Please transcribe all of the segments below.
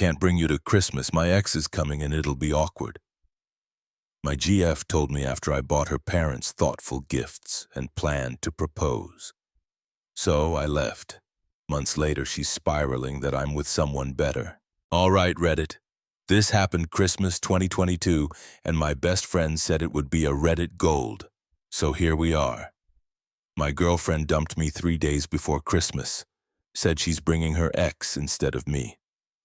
can't bring you to Christmas. My ex is coming and it'll be awkward. My GF told me after I bought her parents thoughtful gifts and planned to propose. So I left. Months later, she's spiraling that I'm with someone better. All right, Reddit. This happened Christmas 2022, and my best friend said it would be a Reddit gold. So here we are. My girlfriend dumped me 3 days before Christmas. Said she's bringing her ex instead of me.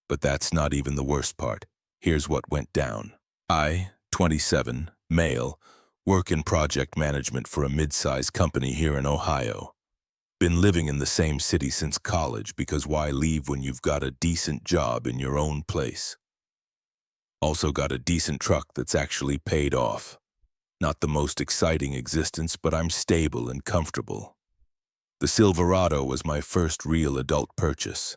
But that's not even the worst part. Here's what went down. I, 27, male, work in project management for a mid-sized company here in Ohio. Been living in the same city since college because why leave when you've got a decent job in your own place? Also got a decent truck that's actually paid off. Not the most exciting existence, but I'm stable and comfortable. The Silverado was my first real adult purchase.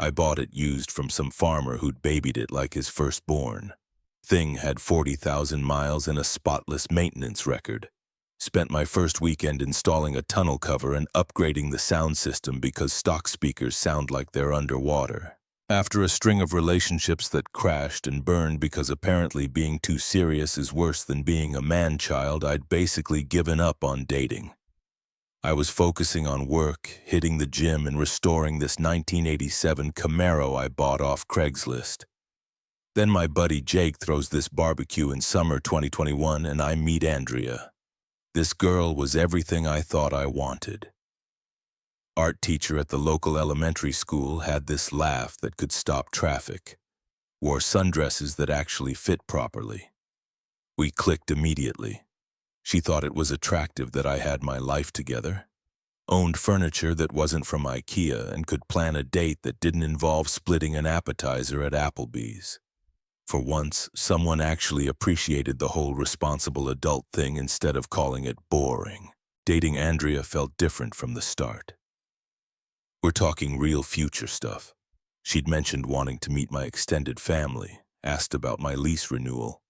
I bought it used from some farmer who'd babied it like his firstborn. Thing had 40,000 miles and a spotless maintenance record. Spent my first weekend installing a tunnel cover and upgrading the sound system because stock speakers sound like they're underwater. After a string of relationships that crashed and burned because apparently being too serious is worse than being a man-child, I'd basically given up on dating. I was focusing on work, hitting the gym, and restoring this 1987 Camaro I bought off Craigslist. Then my buddy Jake throws this barbecue in summer 2021 and I meet Andrea. This girl was everything I thought I wanted. Art teacher at the local elementary school had this laugh that could stop traffic. Wore sundresses that actually fit properly. We clicked immediately. She thought it was attractive that I had my life together. Owned furniture that wasn't from IKEA and could plan a date that didn't involve splitting an appetizer at Applebee's. For once, someone actually appreciated the whole responsible adult thing instead of calling it boring. Dating Andrea felt different from the start. We're talking real future stuff. She'd mentioned wanting to meet my extended family, asked about my lease renewal.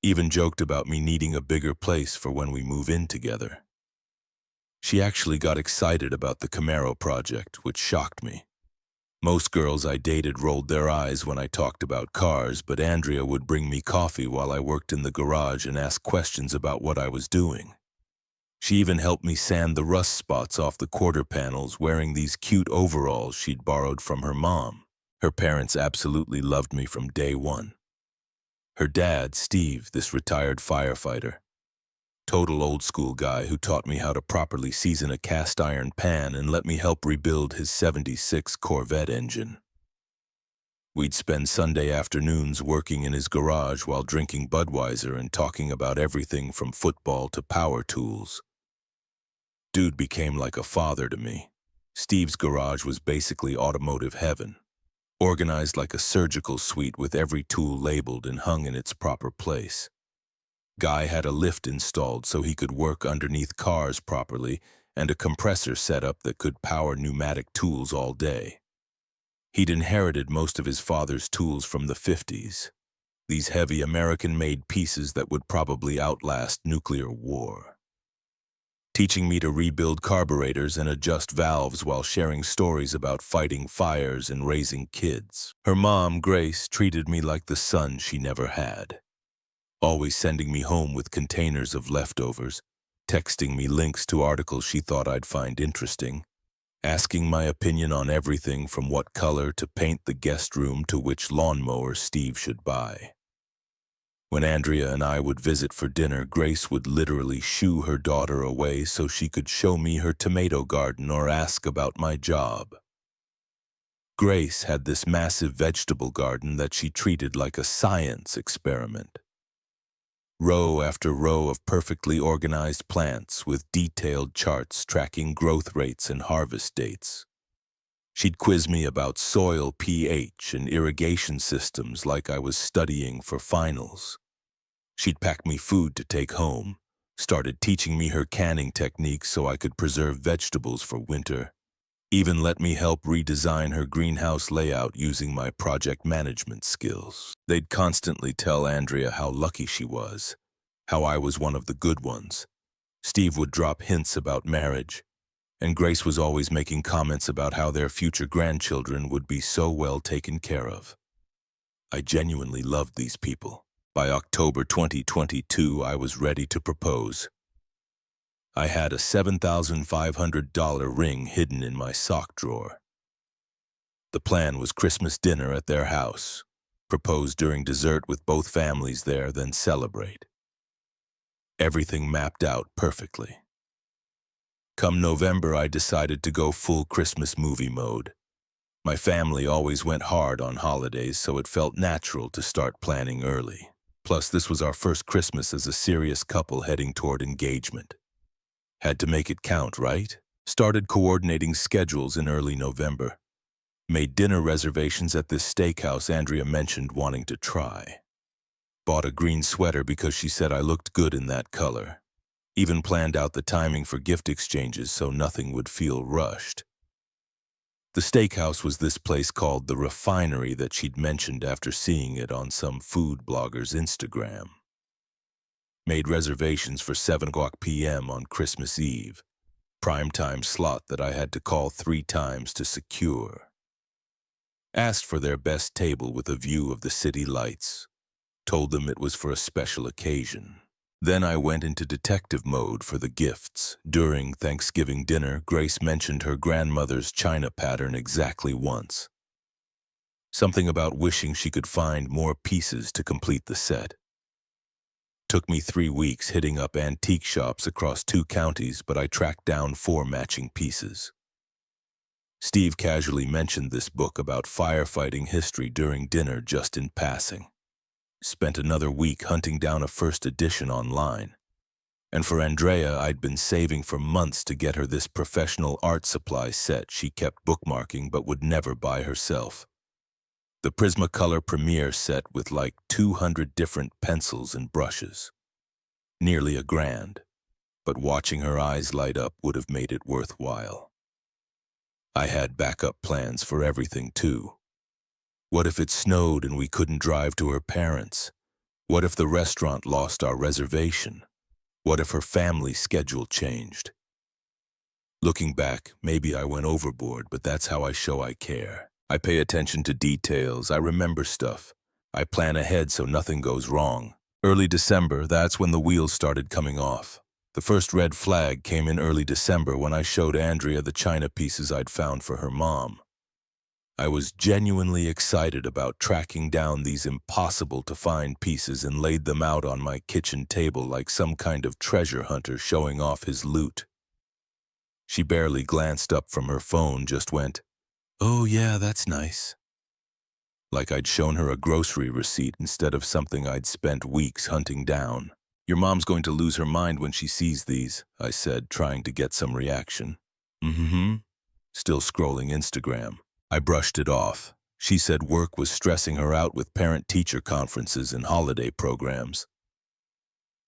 Even joked about me needing a bigger place for when we move in together. She actually got excited about the Camaro project, which shocked me. Most girls I dated rolled their eyes when I talked about cars, but Andrea would bring me coffee while I worked in the garage and ask questions about what I was doing. She even helped me sand the rust spots off the quarter panels wearing these cute overalls she'd borrowed from her mom. Her parents absolutely loved me from day one. Her dad, Steve, this retired firefighter. Total old school guy who taught me how to properly season a cast iron pan and let me help rebuild his '76 Corvette engine. We'd spend Sunday afternoons working in his garage while drinking Budweiser and talking about everything from football to power tools. Dude became like a father to me. Steve's garage was basically automotive heaven. Organized like a surgical suite with every tool labeled and hung in its proper place. Guy had a lift installed so he could work underneath cars properly and a compressor set up that could power pneumatic tools all day. He'd inherited most of his father's tools from the 50s. These heavy American-made pieces that would probably outlast nuclear war. Teaching me to rebuild carburetors and adjust valves while sharing stories about fighting fires and raising kids. Her mom, Grace, treated me like the son she never had. Always sending me home with containers of leftovers, texting me links to articles she thought I'd find interesting, asking my opinion on everything from what color to paint the guest room to which lawnmower Steve should buy. When Andrea and I would visit for dinner, Grace would literally shoo her daughter away so she could show me her tomato garden or ask about my job. Grace had this massive vegetable garden that she treated like a science experiment. Row after row of perfectly organized plants with detailed charts tracking growth rates and harvest dates. She'd quiz me about soil pH and irrigation systems like I was studying for finals. She'd pack me food to take home, started teaching me her canning techniques so I could preserve vegetables for winter, even let me help redesign her greenhouse layout using my project management skills. They'd constantly tell Andrea how lucky she was, how I was one of the good ones. Steve would drop hints about marriage, and Grace was always making comments about how their future grandchildren would be so well taken care of. I genuinely loved these people. By October 2022, I was ready to propose. I had a $7,500 ring hidden in my sock drawer. The plan was Christmas dinner at their house, propose during dessert with both families there, then celebrate. Everything mapped out perfectly. Come November, I decided to go full Christmas movie mode. My family always went hard on holidays, so it felt natural to start planning early. Plus, this was our first Christmas as a serious couple heading toward engagement. Had to make it count, right? Started coordinating schedules in early November. Made dinner reservations at this steakhouse Andrea mentioned wanting to try. Bought a green sweater because she said I looked good in that color. Even planned out the timing for gift exchanges so nothing would feel rushed. The steakhouse was this place called The Refinery that she'd mentioned after seeing it on some food blogger's Instagram. Made reservations for 7 p.m. on Christmas Eve, primetime slot that I had to call 3 times to secure. Asked for their best table with a view of the city lights. Told them it was for a special occasion. Then I went into detective mode for the gifts. During Thanksgiving dinner, Grace mentioned her grandmother's china pattern exactly once. Something about wishing she could find more pieces to complete the set. Took me 3 weeks hitting up antique shops across 2 counties, but I tracked down 4 matching pieces. Steve casually mentioned this book about firefighting history during dinner just in passing. Spent another week hunting down a first edition online. And for Andrea, I'd been saving for months to get her this professional art supply set she kept bookmarking but would never buy herself. The Prismacolor Premiere set with like 200 different pencils and brushes. Nearly $1,000, but watching her eyes light up would have made it worthwhile. I had backup plans for everything too. What if it snowed and we couldn't drive to her parents'? What if the restaurant lost our reservation? What if her family schedule changed? Looking back, maybe I went overboard, but that's how I show I care. I pay attention to details, I remember stuff. I plan ahead so nothing goes wrong. Early December, that's when the wheels started coming off. The first red flag came in early December when I showed Andrea the china pieces I'd found for her mom. I was genuinely excited about tracking down these impossible-to-find pieces and laid them out on my kitchen table like some kind of treasure hunter showing off his loot. She barely glanced up from her phone, just went, "Oh yeah, that's nice." Like I'd shown her a grocery receipt instead of something I'd spent weeks hunting down. "Your mom's going to lose her mind when she sees these," I said, trying to get some reaction. Still scrolling Instagram. I brushed it off. She said work was stressing her out with parent-teacher conferences and holiday programs.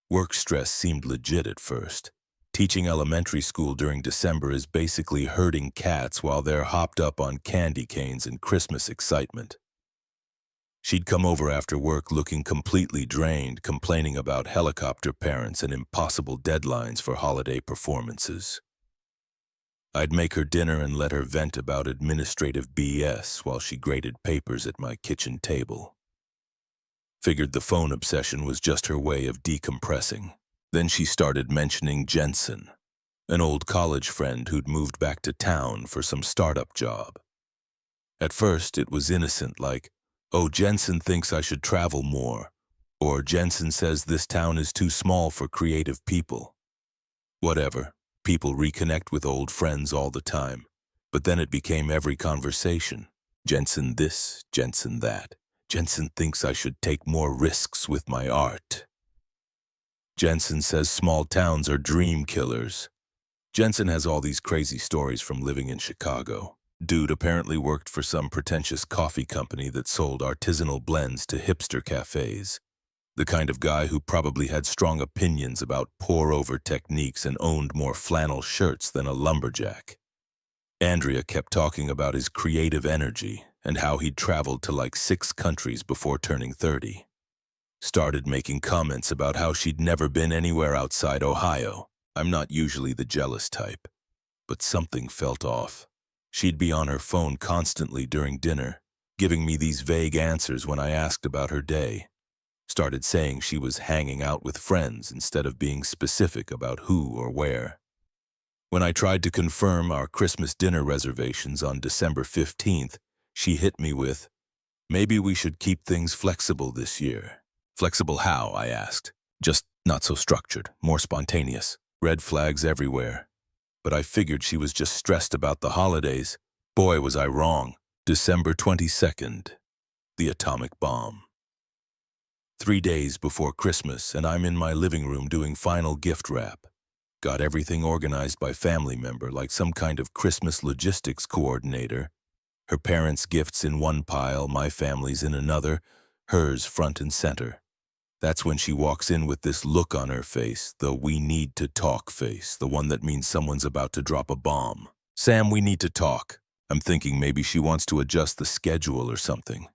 Work stress seemed legit at first. Teaching elementary school during December is basically herding cats while they're hopped up on candy canes and Christmas excitement. She'd come over after work looking completely drained, complaining about helicopter parents and impossible deadlines for holiday performances. I'd make her dinner and let her vent about administrative BS while she graded papers at my kitchen table. Figured the phone obsession was just her way of decompressing. Then she started mentioning Jensen, an old college friend who'd moved back to town for some startup job. At first, it was innocent, like, "Oh, Jensen thinks I should travel more," or "Jensen says this town is too small for creative people." Whatever. People reconnect with old friends all the time. But then it became every conversation. Jensen this, Jensen that. Jensen thinks I should take more risks with my art. Jensen says small towns are dream killers. Jensen has all these crazy stories from living in Chicago. Dude apparently worked for some pretentious coffee company that sold artisanal blends to hipster cafes. The kind of guy who probably had strong opinions about pour-over techniques and owned more flannel shirts than a lumberjack. Andrea kept talking about his creative energy and how he'd traveled to like 6 countries before turning 30. Started making comments about how she'd never been anywhere outside Ohio. I'm not usually the jealous type, but something felt off. She'd be on her phone constantly during dinner, giving me these vague answers when I asked about her day. Started saying she was hanging out with friends instead of being specific about who or where. When I tried to confirm our Christmas dinner reservations on December 15th, she hit me with, "Maybe we should keep things flexible this year." Flexible how, I asked. Just not so structured, more spontaneous. Red flags everywhere. But I figured she was just stressed about the holidays. Boy, was I wrong. December 22nd. The atomic bomb. 3 days before Christmas, and I'm in my living room doing final gift wrap. Got everything organized by family member like some kind of Christmas logistics coordinator. Her parents' gifts in one pile, my family's in another, hers front and center. That's when she walks in with this look on her face, the "we need to talk" face, the one that means someone's about to drop a bomb. "Sam, we need to talk." I'm thinking maybe she wants to adjust the schedule or something.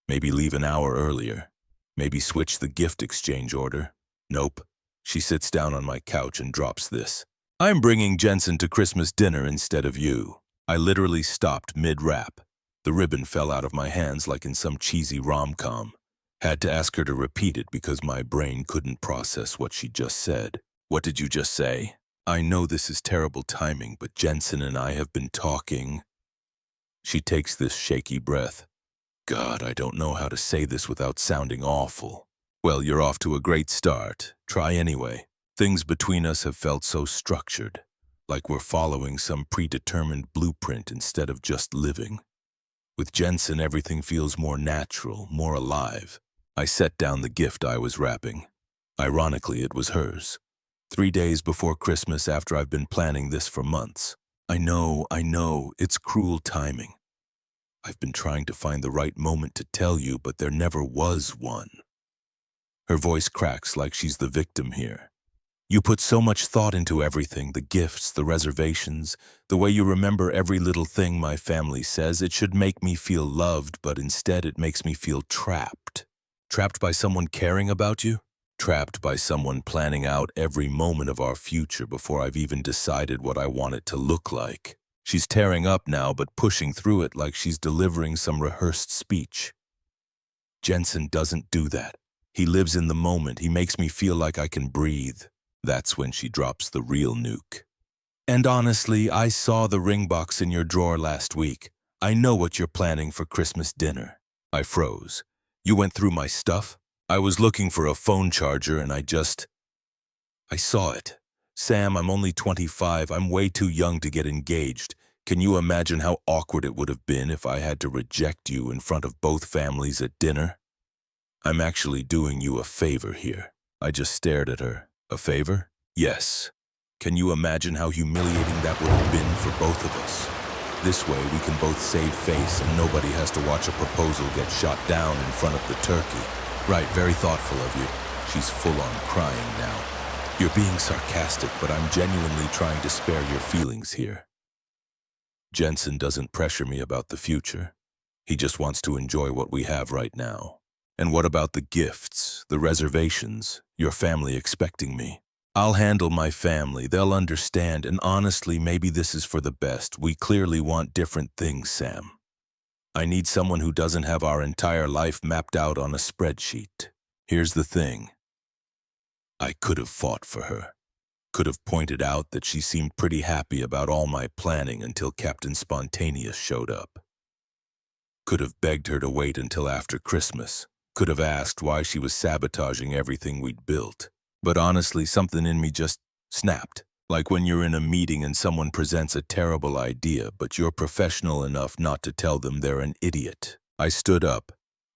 Maybe leave an hour earlier. Maybe switch the gift exchange order. Nope. She sits down on my couch and drops this. "I'm bringing Jensen to Christmas dinner instead of you." I literally stopped mid-rap. The ribbon fell out of my hands like in some cheesy rom-com. Had to ask her to repeat it because my brain couldn't process what she just said. "What did you just say?" "I know this is terrible timing, but Jensen and I have been talking." She takes this shaky breath. God, I don't know how to say this without sounding awful. "Well, you're off to a great start. Try anyway. Things between us have felt so structured, like we're following some predetermined blueprint instead of just living. With Jensen, everything feels more natural, more alive." I set down the gift I was wrapping. Ironically, it was hers. 3 days before Christmas, after I've been planning this for months. I know, it's cruel timing. I've been trying to find the right moment to tell you, but there never was one. Her voice cracks like she's the victim here. "You put so much thought into everything, the gifts, the reservations, the way you remember every little thing my family says. It should make me feel loved, but instead it makes me feel trapped. Trapped by someone caring about you? Trapped by someone planning out every moment of our future before I've even decided what I want it to look like." She's tearing up now, but pushing through it like she's delivering some rehearsed speech. "Jensen doesn't do that. He lives in the moment. He makes me feel like I can breathe." That's when she drops the real nuke. "And honestly, I saw the ring box in your drawer last week. I know what you're planning for Christmas dinner." I froze. "You went through my stuff?" "I was looking for a phone charger and I saw it. Sam, I'm only 25. I'm way too young to get engaged. Can you imagine how awkward it would have been if I had to reject you in front of both families at dinner? I'm actually doing you a favor here." I just stared at her. "A favor?" "Yes. Can you imagine how humiliating that would have been for both of us? This way we can both save face and nobody has to watch a proposal get shot down in front of the turkey." "Right, very thoughtful of you." She's full on crying now. "You're being sarcastic, but I'm genuinely trying to spare your feelings here. Jensen doesn't pressure me about the future. He just wants to enjoy what we have right now." "And what about the gifts, the reservations, your family expecting me?" "I'll handle my family. They'll understand, and honestly, maybe this is for the best. We clearly want different things, Sam. I need someone who doesn't have our entire life mapped out on a spreadsheet. Here's the thing. I could have fought for her. Could have pointed out that she seemed pretty happy about all my planning until Captain Spontaneous showed up. Could have begged her to wait until after Christmas. Could have asked why she was sabotaging everything we'd built. But honestly, something in me just snapped. Like when you're in a meeting and someone presents a terrible idea, but you're professional enough not to tell them they're an idiot. I stood up,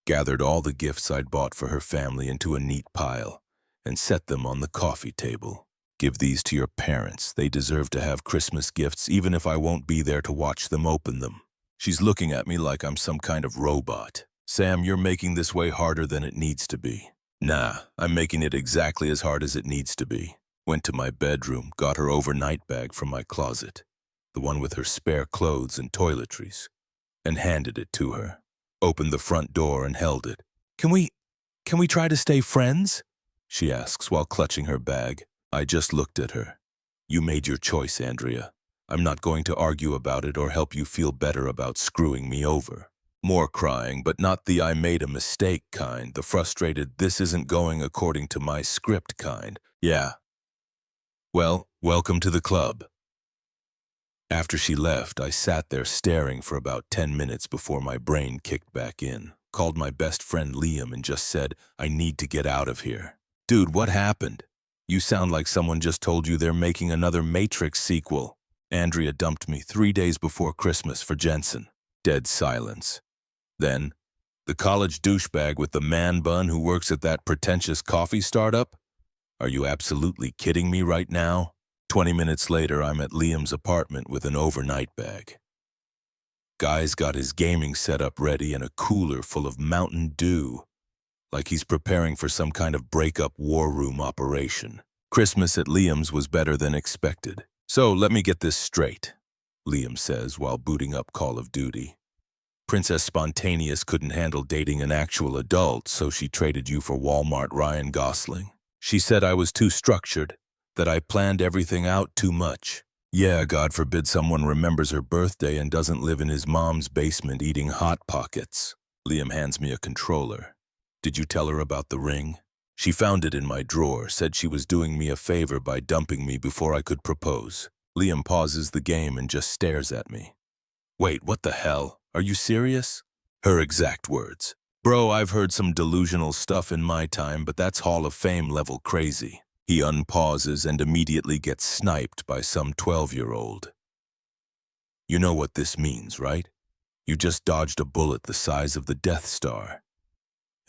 gathered all the gifts I'd bought for her family into a neat pile, and set them on the coffee table. Give these to your parents. They deserve to have Christmas gifts, even if I won't be there to watch them open them. She's looking at me like I'm some kind of robot. Sam, you're making this way harder than it needs to be. Nah, I'm making it exactly as hard as it needs to be. Went to my bedroom, got her overnight bag from my closet, the one with her spare clothes and toiletries, and handed it to her. Opened the front door and held it. Can we try to stay friends? She asks while clutching her bag. I just looked at her. You made your choice, Andrea. I'm not going to argue about it or help you feel better about screwing me over. More crying, but not the "I made a mistake" kind, the frustrated "this isn't going according to my script" kind. Yeah. Well, welcome to the club. After she left, I sat there staring for about 10 minutes before my brain kicked back in. Called my best friend Liam and just said, "I need to get out of here." "Dude, what happened? You sound like someone just told you they're making another Matrix sequel." "Andrea dumped me 3 days before Christmas for Jensen." Dead silence. Then, "The college douchebag with the man bun who works at that pretentious coffee startup? Are you absolutely kidding me right now?" 20 minutes later, I'm at Liam's apartment with an overnight bag. Guy's got his gaming setup ready and a cooler full of Mountain Dew, like he's preparing for some kind of breakup war room operation. Christmas at Liam's was better than expected. "So, let me get this straight," Liam says while booting up Call of Duty. "Princess Spontaneous couldn't handle dating an actual adult, so she traded you for Walmart Ryan Gosling. She said I was too structured, that I planned everything out too much." "Yeah, God forbid someone remembers her birthday and doesn't live in his mom's basement eating Hot Pockets." Liam hands me a controller. "Did you tell her about the ring?" "She found it in my drawer, said she was doing me a favor by dumping me before I could propose." Liam pauses the game and just stares at me. "Wait, what the hell? Are you serious?" Her exact words. "Bro, I've heard some delusional stuff in my time, but that's Hall of Fame level crazy." He unpauses and immediately gets sniped by some 12-year-old. "You know what this means, right? You just dodged a bullet the size of the Death Star.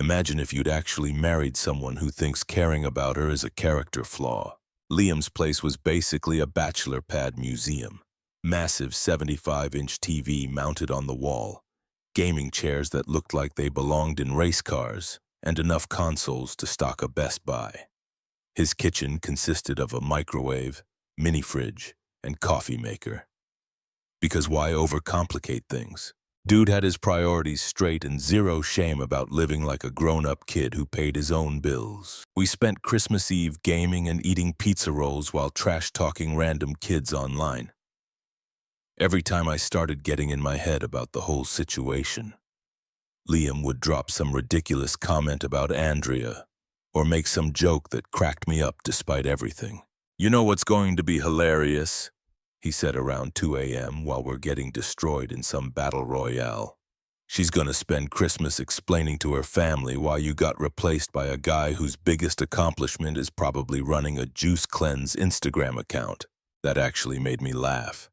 Imagine if you'd actually married someone who thinks caring about her is a character flaw." Liam's place was basically a bachelor pad museum. Massive 75-inch TV mounted on the wall, gaming chairs that looked like they belonged in race cars, and enough consoles to stock a Best Buy. His kitchen consisted of a microwave, mini fridge, and coffee maker. Because why overcomplicate things? Dude had his priorities straight and zero shame about living like a grown-up kid who paid his own bills. We spent Christmas Eve gaming and eating pizza rolls while trash-talking random kids online. Every time I started getting in my head about the whole situation, Liam would drop some ridiculous comment about Andrea, or make some joke that cracked me up despite everything. "You know what's going to be hilarious?" he said around 2 a.m. while we're getting destroyed in some battle royale. "She's gonna spend Christmas explaining to her family why you got replaced by a guy whose biggest accomplishment is probably running a Juice Cleanse Instagram account." That actually made me laugh.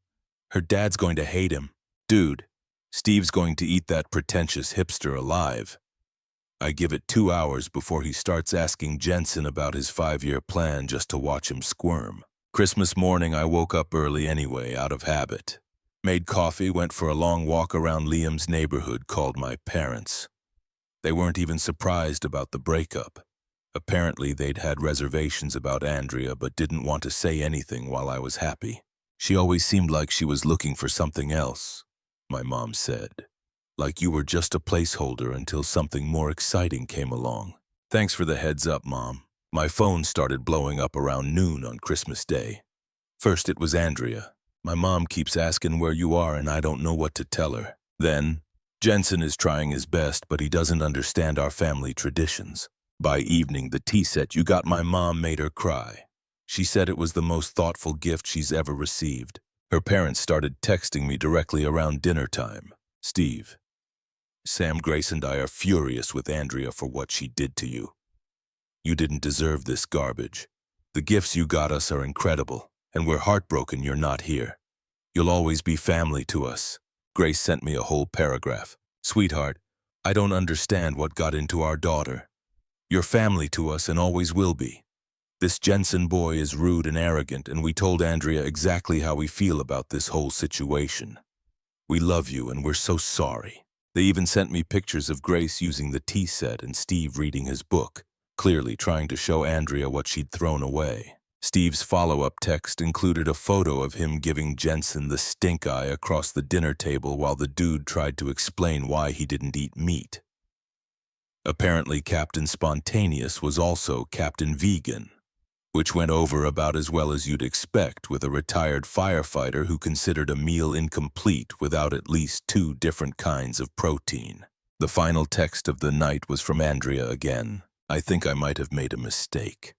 "Her dad's going to hate him. Dude, Steve's going to eat that pretentious hipster alive." I give it 2 hours before he starts asking Jensen about his 5-year plan just to watch him squirm. Christmas morning, I woke up early anyway, out of habit. Made coffee, went for a long walk around Liam's neighborhood, called my parents. They weren't even surprised about the breakup. Apparently, they'd had reservations about Andrea but didn't want to say anything while I was happy. "She always seemed like she was looking for something else," my mom said. "Like you were just a placeholder until something more exciting came along." Thanks for the heads up, Mom. My phone started blowing up around noon on Christmas Day. First it was Andrea. "My mom keeps asking where you are and I don't know what to tell her." Then, "Jensen is trying his best, but he doesn't understand our family traditions." By evening, the tea set you got my mom made her cry. She said it was the most thoughtful gift she's ever received. Her parents started texting me directly around dinner time. "Steve, Sam, Grace, and I are furious with Andrea for what she did to you. You didn't deserve this garbage. The gifts you got us are incredible, and we're heartbroken you're not here. You'll always be family to us." Grace sent me a whole paragraph. "Sweetheart, I don't understand what got into our daughter. You're family to us and always will be. This Jensen boy is rude and arrogant, and we told Andrea exactly how we feel about this whole situation. We love you and we're so sorry." They even sent me pictures of Grace using the tea set and Steve reading his book, clearly trying to show Andrea what she'd thrown away. Steve's follow-up text included a photo of him giving Jensen the stink eye across the dinner table while the dude tried to explain why he didn't eat meat. Apparently, Captain Spontaneous was also Captain Vegan, which went over about as well as you'd expect with a retired firefighter who considered a meal incomplete without at least 2 different kinds of protein. The final text of the night was from Andrea again. I think I might have made a mistake.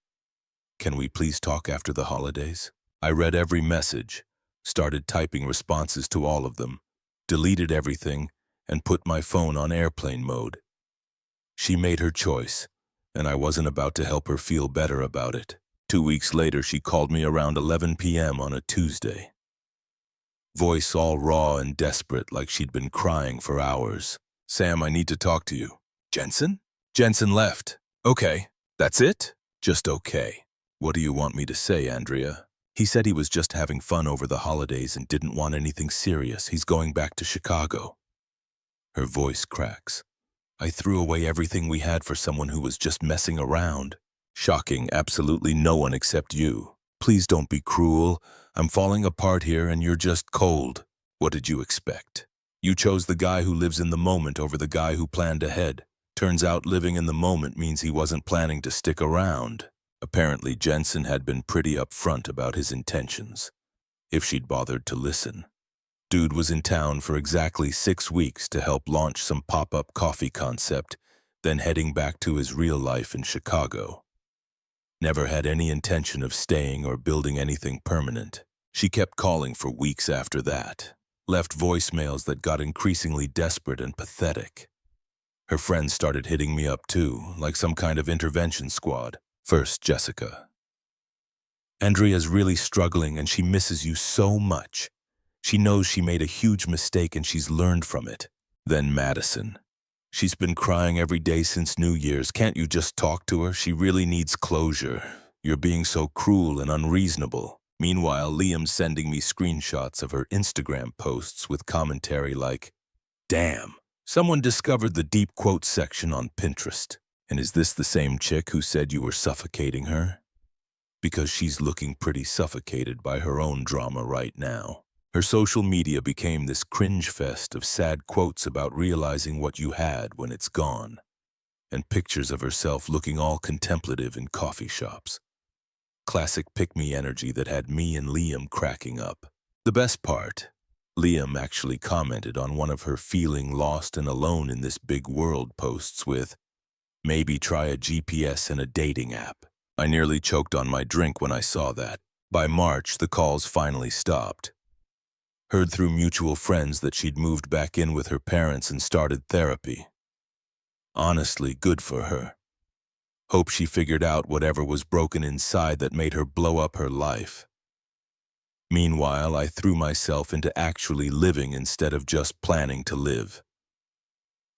Can we please talk after the holidays? I read every message, started typing responses to all of them, deleted everything, and put my phone on airplane mode. She made her choice, and I wasn't about to help her feel better about it. 2 weeks later, she called me around 11 p.m. on a Tuesday. Voice all raw and desperate, like she'd been crying for hours. Sam, I need to talk to you. Jensen? Jensen left. Okay. That's it? Just okay. What do you want me to say, Andrea? He said he was just having fun over the holidays and didn't want anything serious. He's going back to Chicago. Her voice cracks. I threw away everything we had for someone who was just messing around. Shocking, absolutely no one except you. Please don't be cruel. I'm falling apart here and you're just cold. What did you expect? You chose the guy who lives in the moment over the guy who planned ahead. Turns out living in the moment means he wasn't planning to stick around. Apparently, Jensen had been pretty upfront about his intentions, if she'd bothered to listen. Dude was in town for exactly 6 weeks to help launch some pop-up coffee concept, then heading back to his real life in Chicago. Never had any intention of staying or building anything permanent. She kept calling for weeks after that, left voicemails that got increasingly desperate and pathetic. Her friends started hitting me up too, like some kind of intervention squad. First, Jessica. Andrea's really struggling and she misses you so much. She knows she made a huge mistake and she's learned from it. Then Madison. She's been crying every day since New Year's. Can't you just talk to her? She really needs closure. You're being so cruel and unreasonable. Meanwhile, Liam's sending me screenshots of her Instagram posts with commentary like, "Damn, someone discovered the deep quotes section on Pinterest. And is this the same chick who said you were suffocating her?" Because she's looking pretty suffocated by her own drama right now. Her social media became this cringe fest of sad quotes about realizing what you had when it's gone, and pictures of herself looking all contemplative in coffee shops. Classic pick-me energy that had me and Liam cracking up. The best part, Liam actually commented on one of her feeling lost and alone in this big world posts with, "Maybe try a GPS and a dating app." I nearly choked on my drink when I saw that. By March, the calls finally stopped. Heard through mutual friends that she'd moved back in with her parents and started therapy. Honestly, good for her. Hope she figured out whatever was broken inside that made her blow up her life. Meanwhile, I threw myself into actually living instead of just planning to live.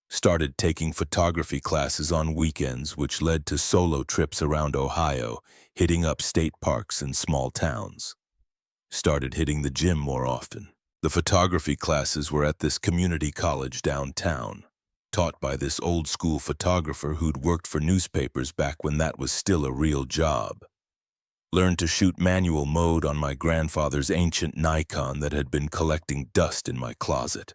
Started taking photography classes on weekends, which led to solo trips around Ohio, hitting up state parks and small towns. Started hitting the gym more often. The photography classes were at this community college downtown, taught by this old-school photographer who'd worked for newspapers back when that was still a real job. Learned to shoot manual mode on my grandfather's ancient Nikon that had been collecting dust in my closet.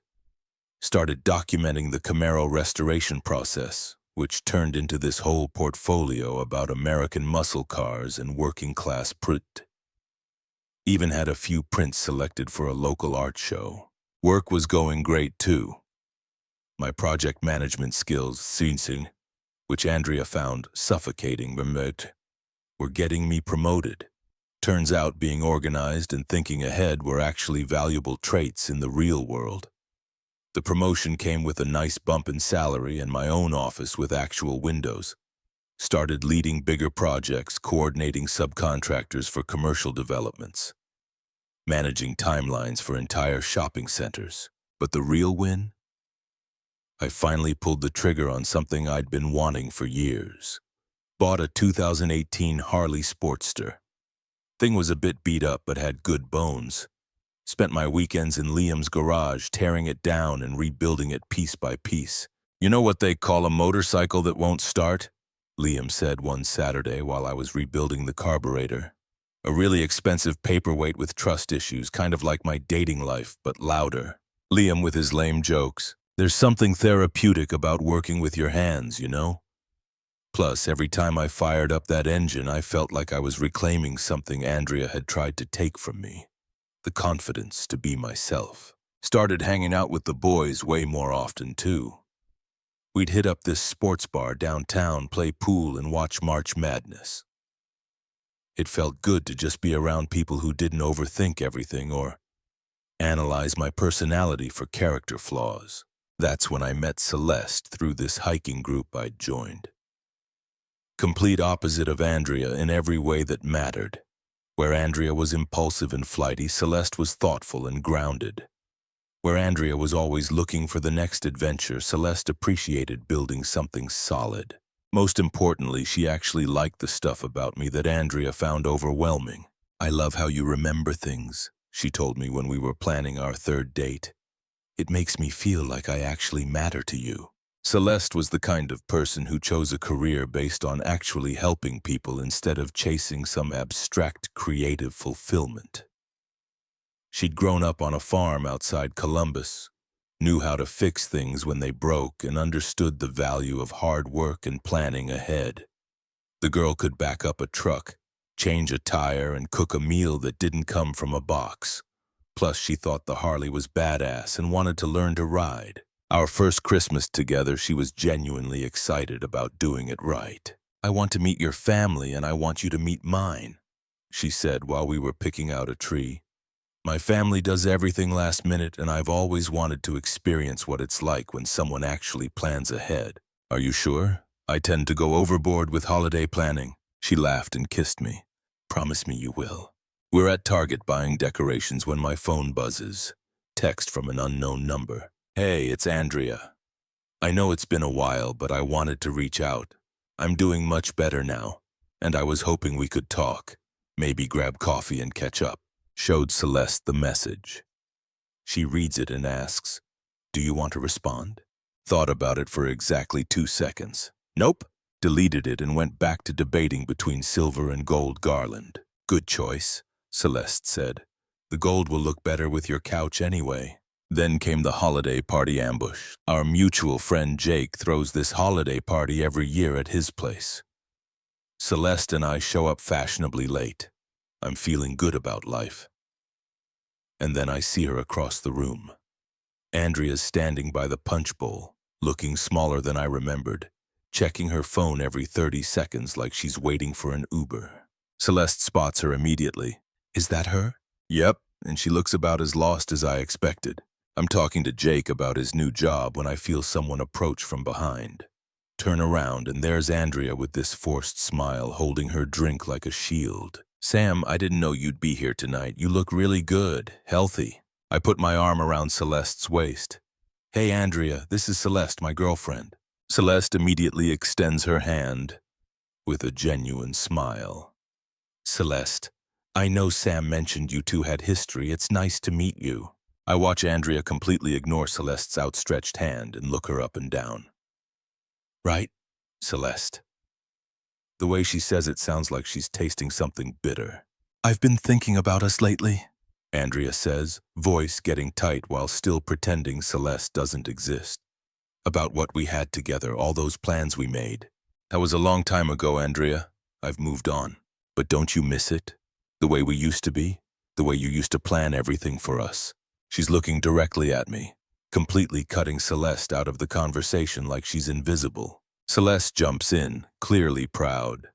Started documenting the Camaro restoration process, which turned into this whole portfolio about American muscle cars and working-class print. Even had a few prints selected for a local art show. Work was going great too. My project management skills, which Andrea found suffocating, were getting me promoted. Turns out being organized and thinking ahead were actually valuable traits in the real world. The promotion came with a nice bump in salary and my own office with actual windows. Started leading bigger projects, coordinating subcontractors for commercial developments. Managing timelines for entire shopping centers. But the real win? I finally pulled the trigger on something I'd been wanting for years. Bought a 2018 Harley Sportster. Thing was a bit beat up but had good bones. Spent my weekends in Liam's garage tearing it down and rebuilding it piece by piece. "You know what they call a motorcycle that won't start?" Liam said one Saturday while I was rebuilding the carburetor. "A really expensive paperweight with trust issues, kind of like my dating life, but louder." Liam with his lame jokes. "There's something therapeutic about working with your hands, you know?" Plus, every time I fired up that engine, I felt like I was reclaiming something Andrea had tried to take from me. The confidence to be myself. Started hanging out with the boys way more often, too. We'd hit up this sports bar downtown, play pool, and watch March Madness. It felt good to just be around people who didn't overthink everything or analyze my personality for character flaws. That's when I met Celeste through this hiking group I'd joined. Complete opposite of Andrea in every way that mattered. Where Andrea was impulsive and flighty, Celeste was thoughtful and grounded. Where Andrea was always looking for the next adventure, Celeste appreciated building something solid. Most importantly, she actually liked the stuff about me that Andrea found overwhelming. "I love how you remember things," she told me when we were planning our third date. "It makes me feel like I actually matter to you." Celeste was the kind of person who chose a career based on actually helping people instead of chasing some abstract creative fulfillment. She'd grown up on a farm outside Columbus, knew how to fix things when they broke, and understood the value of hard work and planning ahead. The girl could back up a truck, change a tire, and cook a meal that didn't come from a box. Plus, she thought the Harley was badass and wanted to learn to ride. Our first Christmas together, she was genuinely excited about doing it right. "I want to meet your family and I want you to meet mine," she said while we were picking out a tree. "My family does everything last minute and I've always wanted to experience what it's like when someone actually plans ahead." "Are you sure? I tend to go overboard with holiday planning." She laughed and kissed me. "Promise me you will." We're at Target buying decorations when my phone buzzes. Text from an unknown number. "Hey, it's Andrea. I know it's been a while, but I wanted to reach out. I'm doing much better now, and I was hoping we could talk. Maybe grab coffee and catch up." Showed Celeste the message. She reads it and asks, "Do you want to respond?" Thought about it for exactly 2 seconds. "Nope." Deleted it and went back to debating between silver and gold garland. "Good choice," Celeste said. "The gold will look better with your couch anyway." Then came the holiday party ambush. Our mutual friend Jake throws this holiday party every year at his place. Celeste and I show up fashionably late. I'm feeling good about life. And then I see her across the room. Andrea's standing by the punch bowl, looking smaller than I remembered, checking her phone every 30 seconds like she's waiting for an Uber. Celeste spots her immediately. "Is that her?" "Yep, and she looks about as lost as I expected." I'm talking to Jake about his new job when I feel someone approach from behind. Turn around and there's Andrea with this forced smile, holding her drink like a shield. "Sam, I didn't know you'd be here tonight. You look really good, healthy." I put my arm around Celeste's waist. "Hey, Andrea, this is Celeste, my girlfriend." Celeste immediately extends her hand with a genuine smile. "Celeste, I know Sam mentioned you two had history. It's nice to meet you." I watch Andrea completely ignore Celeste's outstretched hand and look her up and down. "Right, Celeste." The way she says it sounds like she's tasting something bitter. "I've been thinking about us lately," Andrea says, voice getting tight while still pretending Celeste doesn't exist. "About what we had together, all those plans we made. That was a long time ago, Andrea. I've moved on. But don't you miss it? The way we used to be? The way you used to plan everything for us?" She's looking directly at me, completely cutting Celeste out of the conversation like she's invisible. Celeste jumps in, clearly proud.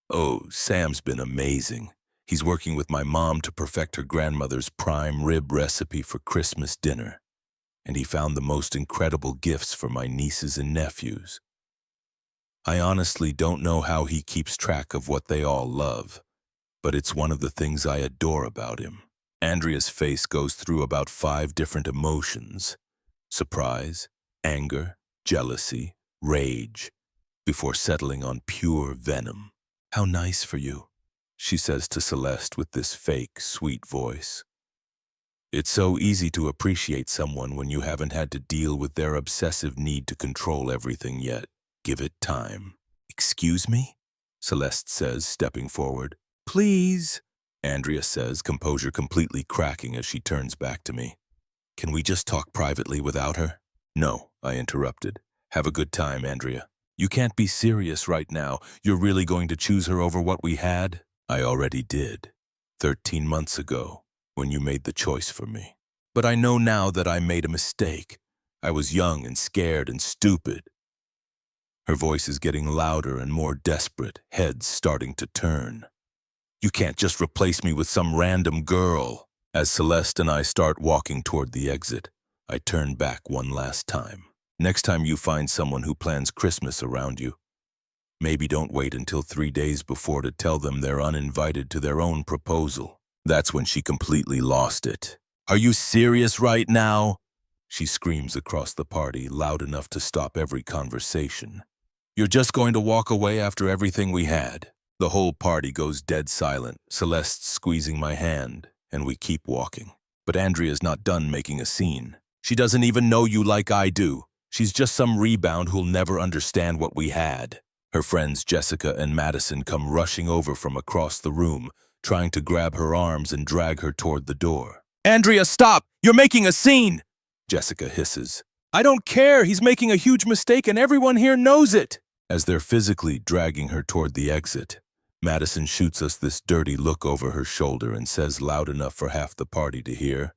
"Oh, Sam's been amazing. He's working with my mom to perfect her grandmother's prime rib recipe for Christmas dinner. And he found the most incredible gifts for my nieces and nephews. I honestly don't know how he keeps track of what they all love, but it's one of the things I adore about him." Andrea's face goes through about 5 different emotions: surprise, anger, jealousy, rage, before settling on pure venom. "How nice for you," she says to Celeste with this fake, sweet voice. It's so easy to appreciate someone when you haven't had to deal with their obsessive need to control everything yet. Give it time. "Excuse me?" Celeste says, stepping forward. "Please," Andrea says, composure completely cracking as she turns back to me. "Can we just talk privately without her?" "No," I interrupted. "Have a good time, Andrea." You can't be serious right now. You're really going to choose her over what we had? I already did. 13 months ago, when you made the choice for me. But I know now that I made a mistake. I was young and scared and stupid. Her voice is getting louder and more desperate, heads starting to turn. You can't just replace me with some random girl. As Celeste and I start walking toward the exit, I turn back one last time. Next time you find someone who plans Christmas around you, maybe don't wait until 3 days before to tell them they're uninvited to their own proposal. That's when she completely lost it. Are you serious right now? She screams across the party, loud enough to stop every conversation. You're just going to walk away after everything we had? The whole party goes dead silent, Celeste squeezing my hand, and we keep walking. But Andrea's not done making a scene. She doesn't even know you like I do. She's just some rebound who'll never understand what we had. Her friends Jessica and Madison come rushing over from across the room, trying to grab her arms and drag her toward the door. Andrea, stop! You're making a scene! Jessica hisses. I don't care! He's making a huge mistake and everyone here knows it! As they're physically dragging her toward the exit, Madison shoots us this dirty look over her shoulder and says loud enough for half the party to hear,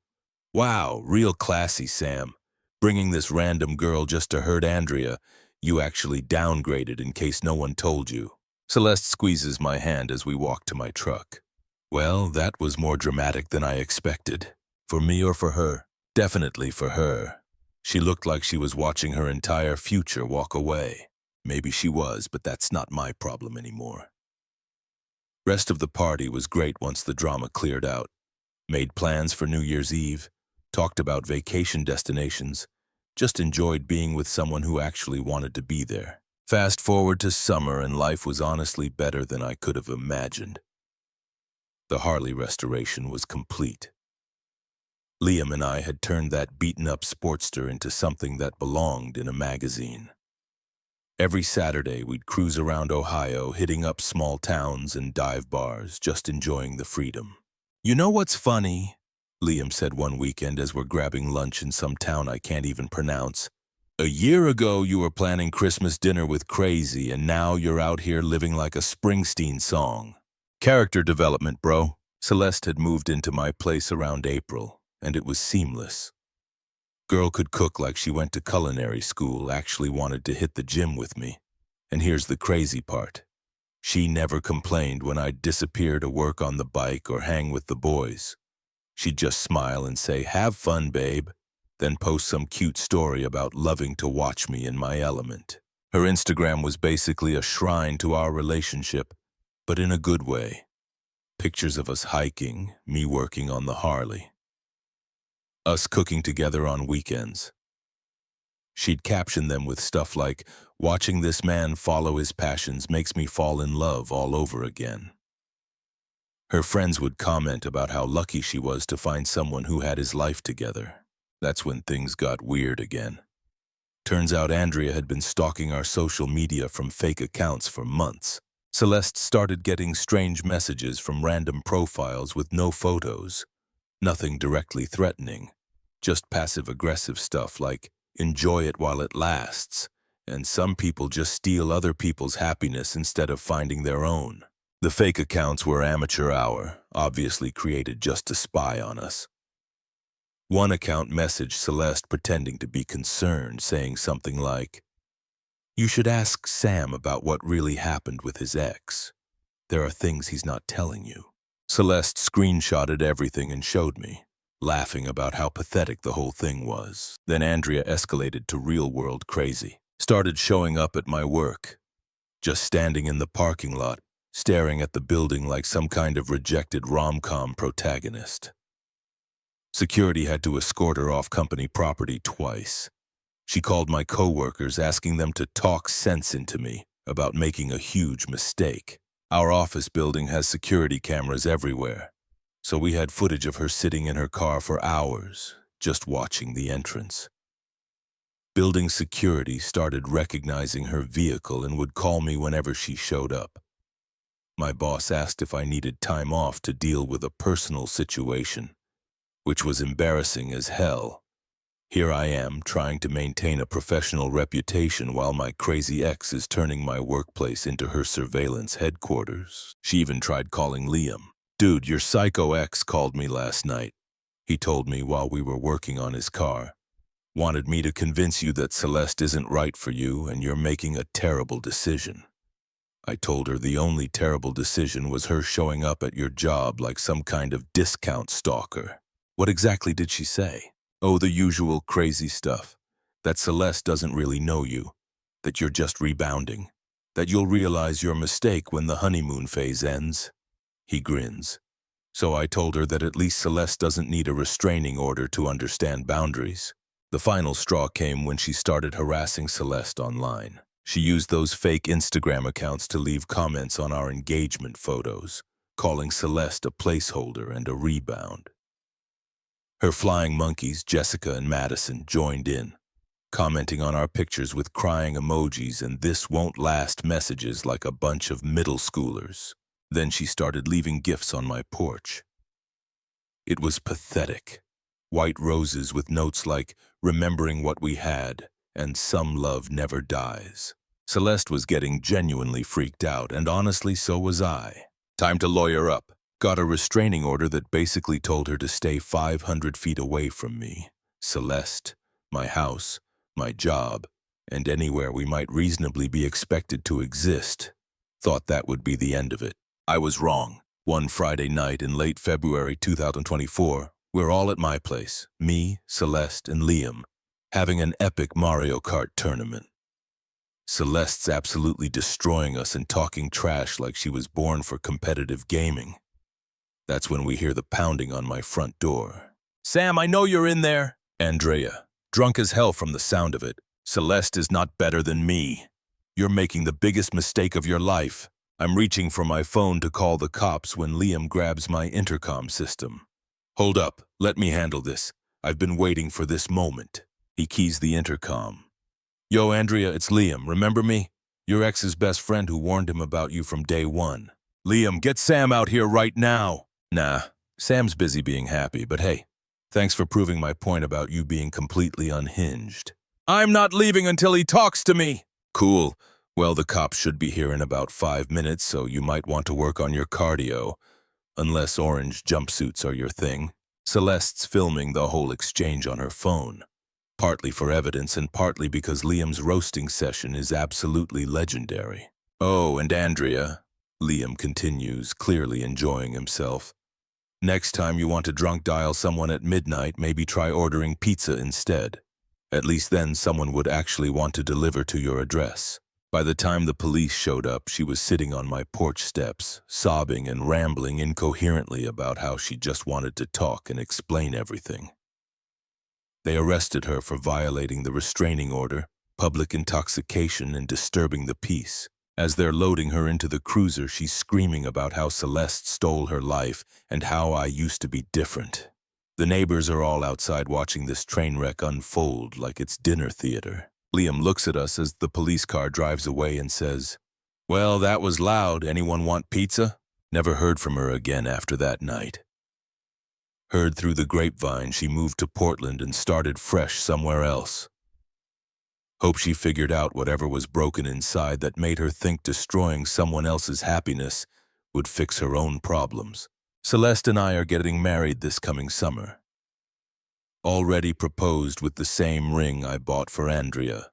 Wow, real classy, Sam. Bringing this random girl just to hurt Andrea. You actually downgraded in case no one told you. Celeste squeezes my hand as we walk to my truck. Well, that was more dramatic than I expected. For me or for her? Definitely for her. She looked like she was watching her entire future walk away. Maybe she was, but that's not my problem anymore. Rest of the party was great once the drama cleared out. Made plans for New Year's Eve, talked about vacation destinations, just enjoyed being with someone who actually wanted to be there. Fast forward to summer and life was honestly better than I could have imagined. The Harley restoration was complete. Liam and I had turned that beaten-up Sportster into something that belonged in a magazine. Every Saturday, we'd cruise around Ohio, hitting up small towns and dive bars, just enjoying the freedom. You know what's funny? Liam said one weekend as we're grabbing lunch in some town I can't even pronounce. A year ago, you were planning Christmas dinner with Crazy, and now you're out here living like a Springsteen song. Character development, bro. Celeste had moved into my place around April, and it was seamless. Girl could cook like she went to culinary school, actually wanted to hit the gym with me. And here's the crazy part. She never complained when I'd disappear to work on the bike or hang with the boys. She'd just smile and say, have fun, babe, then post some cute story about loving to watch me in my element. Her Instagram was basically a shrine to our relationship, but in a good way. Pictures of us hiking, me working on the Harley. Us cooking together on weekends. She'd caption them with stuff like, watching this man follow his passions makes me fall in love all over again. Her friends would comment about how lucky she was to find someone who had his life together. That's when things got weird again. Turns out Andrea had been stalking our social media from fake accounts for months. Celeste started getting strange messages from random profiles with no photos. Nothing directly threatening. Just passive-aggressive stuff like, enjoy it while it lasts, and some people just steal other people's happiness instead of finding their own. The fake accounts were amateur hour, obviously created just to spy on us. One account messaged Celeste pretending to be concerned, saying something like, you should ask Sam about what really happened with his ex. There are things he's not telling you. Celeste screenshotted everything and showed me, laughing about how pathetic the whole thing was. Then Andrea escalated to real-world crazy. Started showing up at my work, just standing in the parking lot, staring at the building like some kind of rejected rom-com protagonist. Security had to escort her off company property twice. She called my coworkers, asking them to talk sense into me about making a huge mistake. Our office building has security cameras everywhere, so we had footage of her sitting in her car for hours, just watching the entrance. Building security started recognizing her vehicle and would call me whenever she showed up. My boss asked if I needed time off to deal with a personal situation, which was embarrassing as hell. Here I am, trying to maintain a professional reputation while my crazy ex is turning my workplace into her surveillance headquarters. She even tried calling Liam. Dude, your psycho ex called me last night. He told me while we were working on his car. Wanted me to convince you that Celeste isn't right for you and you're making a terrible decision. I told her the only terrible decision was her showing up at your job like some kind of discount stalker. What exactly did she say? Oh, the usual crazy stuff. That Celeste doesn't really know you. That you're just rebounding. That you'll realize your mistake when the honeymoon phase ends. He grins. So I told her that at least Celeste doesn't need a restraining order to understand boundaries. The final straw came when she started harassing Celeste online. She used those fake Instagram accounts to leave comments on our engagement photos, calling Celeste a placeholder and a rebound. Her flying monkeys, Jessica and Madison, joined in, commenting on our pictures with crying emojis and "this won't last" messages like a bunch of middle schoolers. Then she started leaving gifts on my porch. It was pathetic. White roses with notes like, "remembering what we had," and "some love never dies." Celeste was getting genuinely freaked out, and honestly, so was I. Time to lawyer up. Got a restraining order that basically told her to stay 500 feet away from me, Celeste, my house, my job, and anywhere we might reasonably be expected to exist. Thought that would be the end of it. I was wrong. One Friday night in late February 2024, we're all at my place, me, Celeste, and Liam, having an epic Mario Kart tournament. Celeste's absolutely destroying us and talking trash like she was born for competitive gaming. That's when we hear the pounding on my front door. "Sam, I know you're in there." Andrea, drunk as hell from the sound of it. "Celeste is not better than me. You're making the biggest mistake of your life." I'm reaching for my phone to call the cops when Liam grabs my intercom system. "Hold up, let me handle this. I've been waiting for this moment." He keys the intercom. "Yo, Andrea, it's Liam. Remember me? Your ex's best friend who warned him about you from day one." "Liam, get Sam out here right now." "Nah, Sam's busy being happy, but hey, thanks for proving my point about you being completely unhinged." "I'm not leaving until he talks to me." "Cool. Well, the cops should be here in about 5 minutes, so you might want to work on your cardio, unless orange jumpsuits are your thing." Celeste's filming the whole exchange on her phone, partly for evidence and partly because Liam's roasting session is absolutely legendary. "Oh, and Andrea," Liam continues, clearly enjoying himself, "next time you want to drunk dial someone at midnight, maybe try ordering pizza instead. At least then someone would actually want to deliver to your address." By the time the police showed up, she was sitting on my porch steps, sobbing and rambling incoherently about how she just wanted to talk and explain everything. They arrested her for violating the restraining order, public intoxication, and disturbing the peace. As they're loading her into the cruiser, she's screaming about how Celeste stole her life and how I used to be different. The neighbors are all outside watching this train wreck unfold like it's dinner theater. Liam looks at us as the police car drives away and says, "Well, that was loud. Anyone want pizza?" Never heard from her again after that night. Heard through the grapevine she moved to Portland and started fresh somewhere else. Hope she figured out whatever was broken inside that made her think destroying someone else's happiness would fix her own problems. Celeste and I are getting married this coming summer. Already proposed with the same ring I bought for Andrea.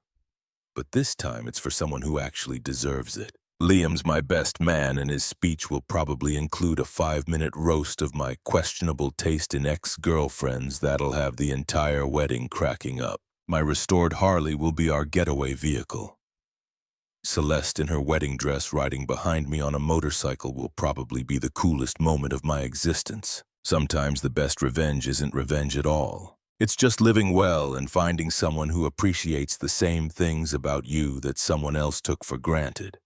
But this time it's for someone who actually deserves it. Liam's my best man, and his speech will probably include a 5-minute roast of my questionable taste in ex-girlfriends that'll have the entire wedding cracking up. My restored Harley will be our getaway vehicle. Celeste in her wedding dress riding behind me on a motorcycle will probably be the coolest moment of my existence. Sometimes the best revenge isn't revenge at all. It's just living well and finding someone who appreciates the same things about you that someone else took for granted.